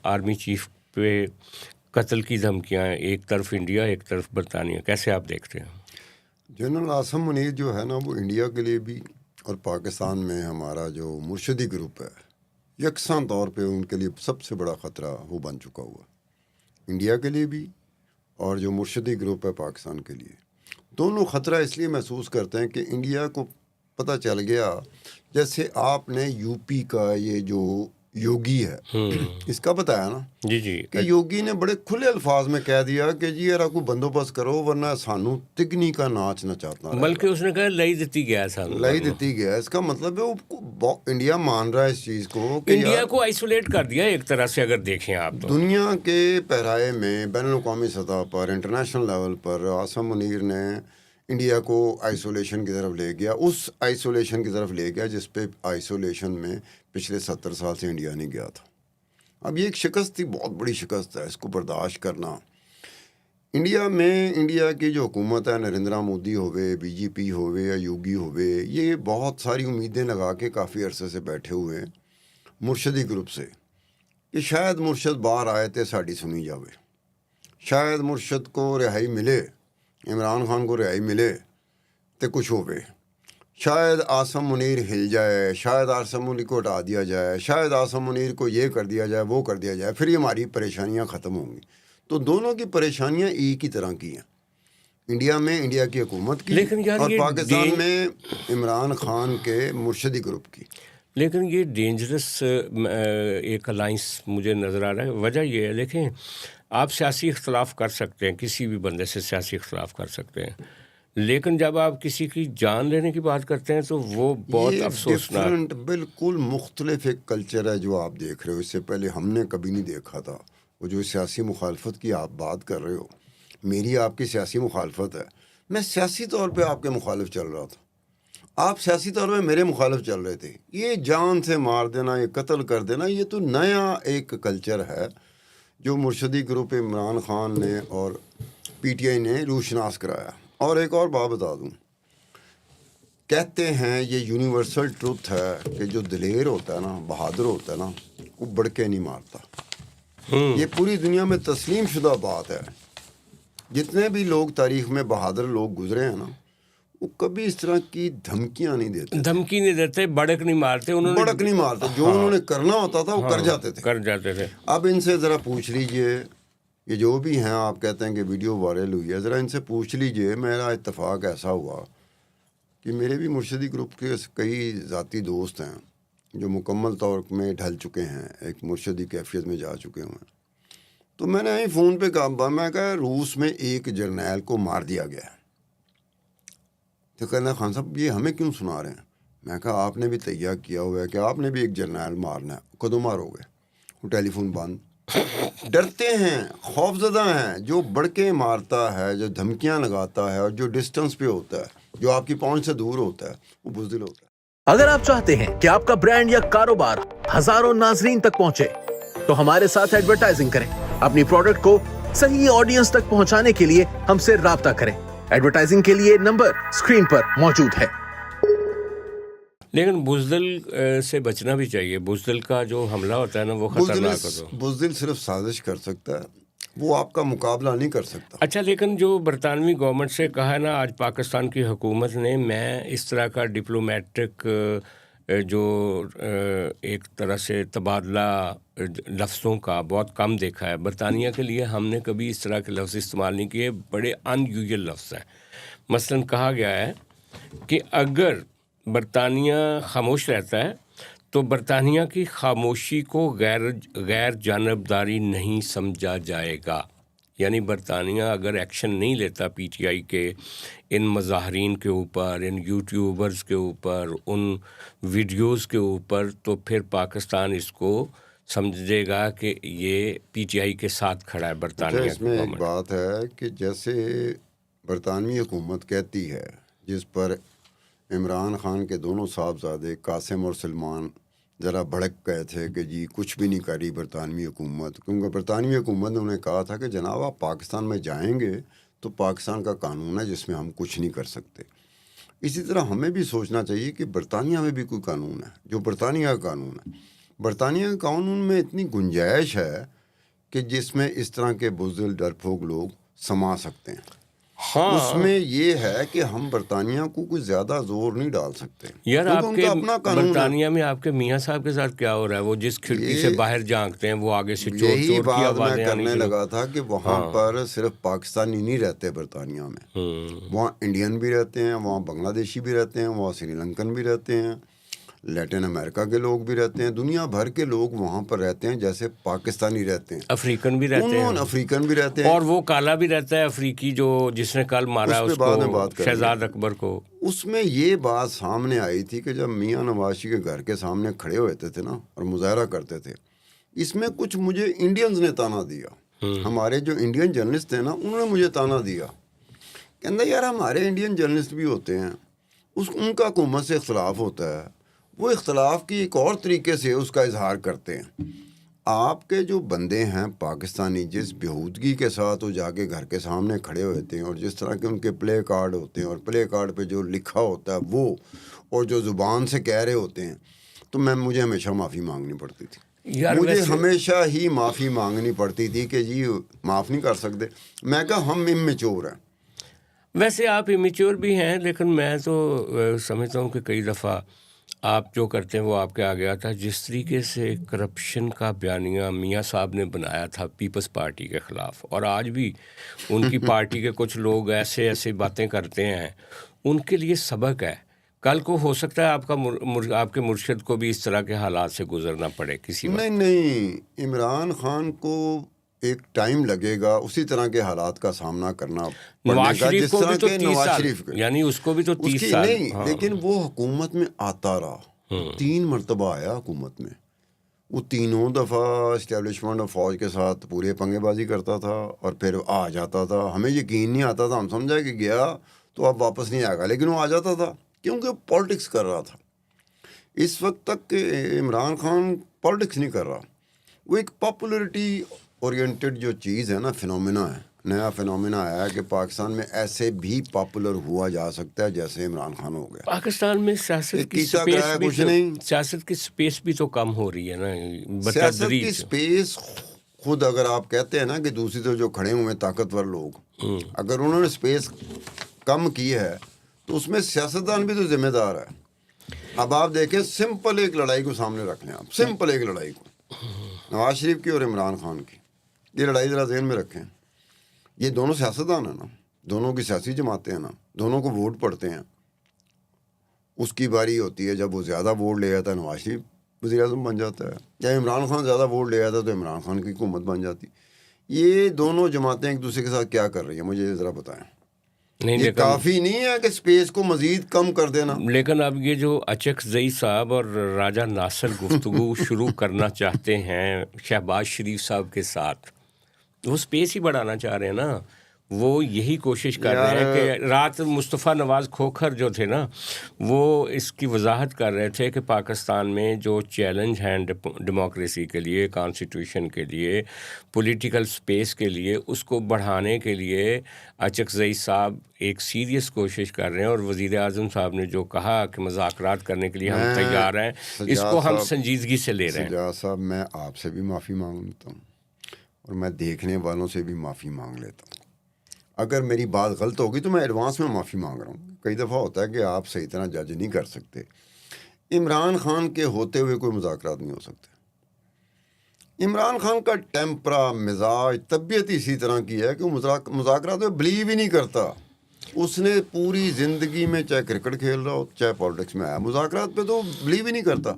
Army chief پہ قتل کی دھمکیاں ہیں، ایک طرف انڈیا ایک طرف برطانیہ، کیسے آپ دیکھتے ہیں؟ جنرل عاصم منیر جو ہے نا وہ انڈیا کے لیے بھی اور پاکستان میں ہمارا جو مرشدی گروپ ہے یکساں طور پہ ان کے لیے سب سے بڑا خطرہ وہ بن چکا ہوا، انڈیا کے لیے بھی اور جو مرشدی گروپ ہے پاکستان کے لیے، دونوں خطرہ اس لیے محسوس کرتے ہیں کہ انڈیا کو پتہ چل گیا، جیسے آپ نے یو پی کا یہ جو یوگی ہے اس کا بتایا نا جی کہ یوگی نے بڑے کھلے الفاظ میں کہہ دیا کہ جی یار کوئی بندوبست کرو ورنہ سانو تگنی کا ناچ نچاتا رہے گا، بلکہ اس نے کہا لئی دیتی گیا سانو، لائی دیتی گیا۔ اس کا مطلب ہے وہ انڈیا مان رہا ہے اس چیز کو کہ انڈیا کو آئسولیٹ کر دیا ایک طرح سے اگر دیکھیں آپ تو۔ دنیا کے پیرائے میں بین الاقوامی سطح پر انٹرنیشنل لیول پر عاصم منیر نے انڈیا کو آئسولیشن کی طرف لے گیا، اس آئسولیشن کی طرف لے گیا جس پہ آئسولیشن میں پچھلے 70 سال سے انڈیا نہیں گیا تھا۔ اب یہ ایک شکست تھی، بہت بڑی شکست ہے، اس کو برداشت کرنا۔ انڈیا میں انڈیا کی جو حکومت ہے، نریندرا مودی ہوئے، بی جے پی ہوئے یا یوگی ہوئے، یہ بہت ساری امیدیں لگا کے کافی عرصے سے بیٹھے ہوئے ہیں مرشدی گروپ سے کہ شاید مرشد باہر آئے تے ساڑی سنی جاوے، شاید مرشد کو رہائی ملے، عمران خان کو رہائی ملے تے کچھ ہوئے، شاید عاصم منیر ہل جائے، شاید عاصم منیر کو ہٹا دیا جائے، شاید عاصم منیر کو یہ کر دیا جائے، وہ کر دیا جائے، پھر یہ ہماری پریشانیاں ختم ہوں گی۔ تو دونوں کی پریشانیاں ایک ہی طرح کی ہیں، انڈیا میں انڈیا کی حکومت کی اور پاکستان میں عمران خان کے مرشدی گروپ کی۔ لیکن یہ ڈینجرس ایک الائنس مجھے نظر آ رہا ہے۔ وجہ یہ ہے، دیکھیں آپ سیاسی اختلاف کر سکتے ہیں، کسی بھی بندے سے سیاسی اختلاف کر سکتے ہیں، لیکن جب آپ کسی کی جان لینے کی بات کرتے ہیں تو وہ بہت افسوسناک، بالکل مختلف ایک کلچر ہے جو آپ دیکھ رہے ہو، اس سے پہلے ہم نے کبھی نہیں دیکھا تھا۔ وہ جو سیاسی مخالفت کی آپ بات کر رہے ہو، میری آپ کی سیاسی مخالفت ہے، میں سیاسی طور پہ آپ کے مخالف چل رہا تھا، آپ سیاسی طور پہ میرے مخالف چل رہے تھے۔ یہ جان سے مار دینا، یہ قتل کر دینا، یہ تو نیا ایک کلچر ہے جو مرشدی گروپ عمران خان نے اور پی ٹی آئی نے روشناس کرایا۔ اور ایک اور بات بتا دوں، کہتے ہیں یہ یونیورسل ٹروتھ ہے کہ جو دلیر ہوتا ہے نا، بہادر ہوتا ہے نا، وہ بڑکے نہیں مارتا۔ یہ پوری دنیا میں تسلیم شدہ بات ہے، جتنے بھی لوگ تاریخ میں بہادر لوگ گزرے ہیں نا، وہ کبھی اس طرح کی دھمکیاں نہیں دیتے، دھمکی نہیں دیتے، بڑک نہیں مارتے، انہوں نے بڑک نہیں مارتے، جو انہوں نے کرنا ہوتا تھا وہ کر جاتے تھے۔ اب ان سے ذرا پوچھ لیجئے، یہ جو بھی ہیں، آپ کہتے ہیں کہ ویڈیو وائرل ہوئی ہے، ذرا ان سے پوچھ لیجئے، میرا اتفاق ایسا ہوا کہ میرے بھی مرشدی گروپ کے کئی ذاتی دوست ہیں جو مکمل طور میں ڈھل چکے ہیں، ایک مرشدی کیفیت میں جا چکے ہیں۔ تو میں نے فون پہ کہا، میں کہا روس میں ایک جرنیل کو مار دیا گیا ہے، تو کہنا خان صاحب یہ ہمیں کیوں سنا رہے ہیں؟ میں کہا آپ نے بھی تیار کیا ہوا ہے کہ آپ نے بھی ایک جرنیل مارنا ہے، کدو مارو گے؟ وہ ٹیلی فون بند۔ ڈرتے ہیں، خوفزدہ ہیں، جو بڑکے مارتا ہے، جو دھمکیاں لگاتا ہے اور جو ڈسٹنس پہ ہوتا ہے، جو آپ کی پہنچ سے دور ہوتا ہے، وہ بزدل ہوتا ہے۔ اگر آپ چاہتے ہیں کہ آپ کا برانڈ یا کاروبار ہزاروں ناظرین تک پہنچے تو ہمارے ساتھ ایڈورٹائزنگ کریں۔ اپنی پروڈکٹ کو صحیح آڈینس تک پہنچانے کے لیے ہم سے رابطہ کریں۔ ایڈورٹائزنگ کے لیے نمبر اسکرین پر موجود ہے۔ لیکن بزدل سے بچنا بھی چاہیے، بزدل کا جو حملہ ہوتا ہے نا وہ خطرناک ہوتا ہے۔ بزدل صرف سازش کر سکتا ہے، وہ آپ کا مقابلہ نہیں کر سکتا۔ اچھا، لیکن جو برطانوی گورنمنٹ سے کہا ہے نا آج پاکستان کی حکومت نے، میں اس طرح کا ڈپلومیٹک جو ایک طرح سے تبادلہ لفظوں کا بہت کم دیکھا ہے۔ برطانیہ کے لیے ہم نے کبھی اس طرح کے لفظ استعمال نہیں کیے، بڑے ان یوزل لفظ ہیں۔ مثلاً کہا گیا ہے کہ اگر برطانیہ خاموش رہتا ہے تو برطانیہ کی خاموشی کو غیر جانبداری نہیں سمجھا جائے گا۔ یعنی برطانیہ اگر ایکشن نہیں لیتا پی ٹی آئی کے ان مظاہرین کے اوپر، ان یوٹیوبرز کے اوپر، ان ویڈیوز کے اوپر، تو پھر پاکستان اس کو سمجھے گا کہ یہ پی ٹی آئی کے ساتھ کھڑا ہے برطانیہ۔ اس میں ایک بات ہے کہ جیسے برطانوی حکومت کہتی ہے، جس پر عمران خان کے دونوں صاحبزادے قاسم اور سلمان ذرا بھڑک گئے تھے کہ جی کچھ بھی نہیں کری برطانوی حکومت، کیونکہ برطانوی حکومت نے انہیں کہا تھا کہ جناب آپ پاکستان میں جائیں گے تو پاکستان کا قانون ہے جس میں ہم کچھ نہیں کر سکتے۔ اسی طرح ہمیں بھی سوچنا چاہیے کہ برطانیہ میں بھی کوئی قانون ہے جو برطانیہ کا قانون ہے۔ برطانیہ کے قانون میں اتنی گنجائش ہے کہ جس میں اس طرح کے بزدل ڈرپوک لوگ سما سکتے ہیں. ہاں اس میں یہ ہے کہ ہم برطانیہ کو کوئی زیادہ زور نہیں ڈال سکتے یار. کیونکہ آپ ان کے کا اپنا قانون ہے. برطانیہ میں آپ کے میاں صاحب کے ساتھ کیا ہو رہا ہے؟ وہ جس کھڑکی سے باہر جھانکتے ہیں وہ آگے سے چور یہی چور کی بات آوازیں میں آنی کرنے شروع. لگا تھا کہ وہاں پر صرف پاکستانی نہیں رہتے برطانیہ میں، وہاں انڈین بھی رہتے ہیں، وہاں بنگلہ دیشی بھی رہتے ہیں، وہاں سری لنکن بھی رہتے ہیں، لیٹن امریکہ کے لوگ بھی رہتے ہیں، دنیا بھر کے لوگ وہاں پر رہتے ہیں جیسے پاکستانی رہتے ہیں، افریقن بھی رہتے ہیں، افریقن بھی رہتے ہیں. اور وہ کالا بھی رہتا ہے افریقی جو جس نے کل مارا اس پہ اس بعد میں کو، بات کریں گے. شہزاد اکبر کو. اس میں یہ بات سامنے آئی تھی کہ جب میاں نواز شریف کے گھر کے سامنے کھڑے ہوتے تھے نا اور مظاہرہ کرتے تھے، اس میں کچھ مجھے انڈینز نے تانا دیا. ہمارے جو انڈین جرنلسٹ تھے نا انہوں نے مجھے تانا دیا، کہنا یار ہمارے انڈین جرنلسٹ بھی ہوتے ہیں، ان کا حکومت سے اختلاف ہوتا ہے، وہ اختلاف کی ایک اور طریقے سے اس کا اظہار کرتے ہیں. آپ کے جو بندے ہیں پاکستانی، جس بہودگی کے ساتھ وہ جا کے گھر کے سامنے کھڑے ہوتے ہیں اور جس طرح کے ان کے پلے کارڈ ہوتے ہیں اور پلے کارڈ پہ جو لکھا ہوتا ہے وہ، اور جو زبان سے کہہ رہے ہوتے ہیں، تو مجھے ہمیشہ معافی مانگنی پڑتی تھی. مجھے ہمیشہ ہی معافی مانگنی پڑتی تھی کہ جی معاف نہیں کر سکتے. میں کہا ہم امیچور ہیں. ویسے آپ امیچور بھی ہیں، لیکن میں تو سمجھتا ہوں کہ کئی دفعہ آپ جو کرتے ہیں وہ آپ کے آ گیا تھا. جس طریقے سے کرپشن کا بیانیہ میاں صاحب نے بنایا تھا پیپلز پارٹی کے خلاف، اور آج بھی ان کی پارٹی کے کچھ لوگ ایسے باتیں کرتے ہیں، ان کے لیے سبق ہے. کل کو ہو سکتا ہے آپ کے مرشد کو بھی اس طرح کے حالات سے گزرنا پڑے کسی وقت. نہیں، عمران خان کو ایک ٹائم لگے گا اسی طرح کے حالات کا سامنا کرنا نواز پڑے گا شریف جس کو بھی طرح تو کے 30 نواز سال، شریف کے. یعنی اس کو بھی تو 30 سال. نہیں، لیکن وہ حکومت میں آتا رہا، 3 مرتبہ آیا حکومت میں، وہ تینوں دفعہ اسٹیبلشمنٹ اور فوج کے ساتھ پورے پنگے بازی کرتا تھا اور پھر آ جاتا تھا. ہمیں یقین نہیں آتا تھا، ہم سمجھا کہ گیا تو اب واپس نہیں آئے گا، لیکن وہ آ جاتا تھا کیونکہ پالیٹکس کر رہا تھا. اس وقت تک کہ عمران خان پالیٹکس نہیں کر رہا، وہ ایک پاپولرٹی اورینٹڈ جو چیز ہے نا، فنومینا ہے، نیا فنومینا آیا ہے کہ پاکستان میں ایسے بھی پاپولر ہوا جا سکتا ہے جیسے عمران خان ہو گیا. پاکستان میں سیاست کی سپیس بھی تو کم ہو رہی ہے نا سیاست کی سپیس. خود اگر آپ کہتے ہیں نا کہ دوسری طرف جو کھڑے ہوئے طاقتور لوگ، اگر انہوں نے سپیس کم کی ہے تو اس میں سیاستدان بھی تو ذمہ دار ہے. اب آپ دیکھیں، سمپل ایک لڑائی کو سامنے رکھ لیں، آپ سمپل ایک لڑائی کو، نواز شریف کی اور عمران خان کی، یہ لڑائی ذرا ذہن میں رکھیں. یہ دونوں سیاستدان ہیں نا، دونوں کی سیاسی جماعتیں ہیں نا، دونوں کو ووٹ پڑتے ہیں. اس کی باری ہوتی ہے جب وہ زیادہ ووٹ لے جاتا ہے نواز شریف وزیر اعظم بن جاتا ہے، یا عمران خان زیادہ ووٹ لے جاتا ہے تو عمران خان کی حکومت بن جاتی. یہ دونوں جماعتیں ایک دوسرے کے ساتھ کیا کر رہی ہیں مجھے ذرا بتائیں. یہ کافی نہیں ہے کہ سپیس کو مزید کم کر دینا. لیکن اب یہ جو اچک زئی صاحب اور راجہ ناصر گفتگو شروع کرنا چاہتے ہیں شہباز شریف صاحب کے ساتھ، وہ سپیس ہی بڑھانا چاہ رہے ہیں نا. وہ یہی کوشش کر رہے ہیں کہ رات مصطفیٰ نواز کھوکھر جو تھے نا، وہ اس کی وضاحت کر رہے تھے کہ پاکستان میں جو چیلنج ہیں ڈیموکریسی کے لیے، کانسٹیٹیوشن کے لیے، پولیٹیکل سپیس کے لیے، اس کو بڑھانے کے لیے اچک زئی صاحب ایک سیریس کوشش کر رہے ہیں. اور وزیر اعظم صاحب نے جو کہا کہ مذاکرات کرنے کے لیے ہم تیار ہیں، اس کو ہم سنجیدگی سے لے رہے ہیں. سجاد صاحب، میں آپ سے بھی معافی مانگ لیتا ہوں اور میں دیکھنے والوں سے بھی معافی مانگ لیتا ہوں. اگر میری بات غلط ہوگی تو میں ایڈوانس میں معافی مانگ رہا ہوں. کئی دفعہ ہوتا ہے کہ آپ صحیح طرح جج نہیں کر سکتے. عمران خان کے ہوتے ہوئے کوئی مذاکرات نہیں ہو سکتے. عمران خان کا ٹیمپرا، مزاج، طبیعت اسی طرح کی ہے کہ وہ مذاکرات میں بلیو ہی نہیں کرتا. اس نے پوری زندگی میں چاہے کرکٹ کھیل رہا ہو چاہے پالیٹکس میں آیا، مذاکرات پہ تو بلیو ہی نہیں کرتا.